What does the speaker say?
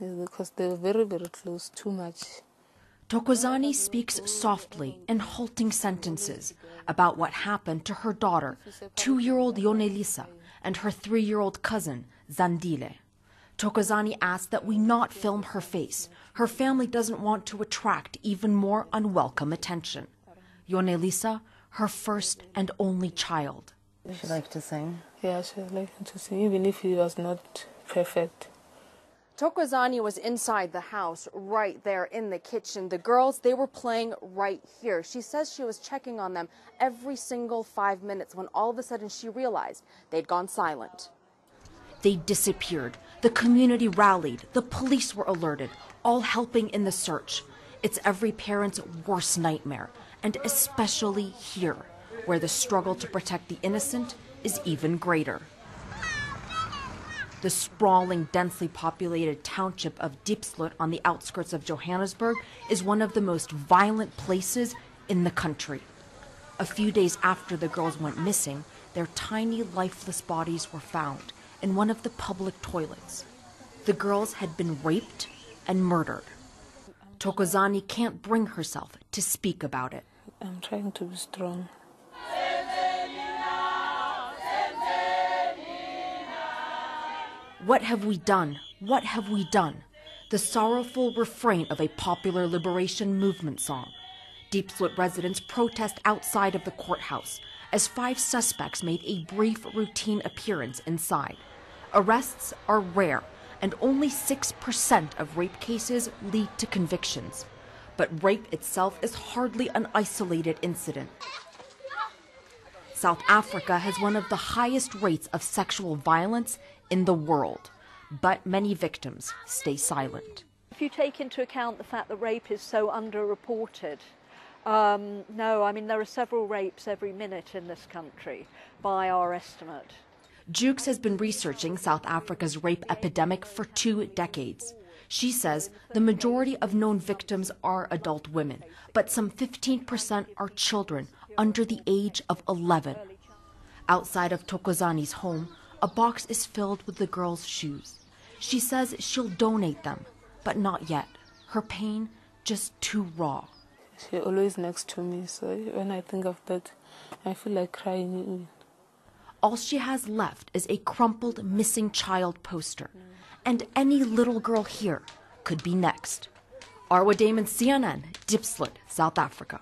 because they were very, very close, too much. Thokozani speaks softly in halting sentences about what happened to her daughter, 2-year-old Yonelisa, and her 3-year-old cousin, Zandile. Thokozani asks that we not film her face. Her family doesn't want to attract even more unwelcome attention. Yonelisa, her first and only child. She liked to sing? Yeah, she liked to sing, even if he was not perfect. Thokozani was inside the house, right there in the kitchen. The girls, they were playing right here. She says she was checking on them every single 5 minutes when all of a sudden she realized they'd gone silent. They disappeared. The community rallied. The police were alerted, all helping in the search. It's every parent's worst nightmare, and especially here, where the struggle to protect the innocent is even greater. The sprawling, densely populated township of Diepsloot on the outskirts of Johannesburg is one of the most violent places in the country. A few days after the girls went missing, their tiny, lifeless bodies were found in one of the public toilets. The girls had been raped and murdered. Thokozani can't bring herself to speak about it. I'm trying to be strong. What have we done? What have we done? The sorrowful refrain of a popular liberation movement song. Diepsloot residents protest outside of the courthouse as 5 suspects made a brief routine appearance inside. Arrests are rare, and only 6% of rape cases lead to convictions. But rape itself is hardly an isolated incident. South Africa has one of the highest rates of sexual violence in the world, but many victims stay silent. If you take into account the fact that rape is so underreported, no, I mean, there are several rapes every minute in this country, by our estimate. Jukes has been researching South Africa's rape epidemic for 2 decades. She says the majority of known victims are adult women, but some 15% are children under the age of 11. Outside of Thokozani's home, a box is filled with the girls' shoes. She says she'll donate them, but not yet. Her pain just too raw. She's always next to me, so when I think of that, I feel like crying. All she has left is a crumpled missing child poster, and any little girl here could be next. Arwa Damon, CNN, Diepsloot, South Africa.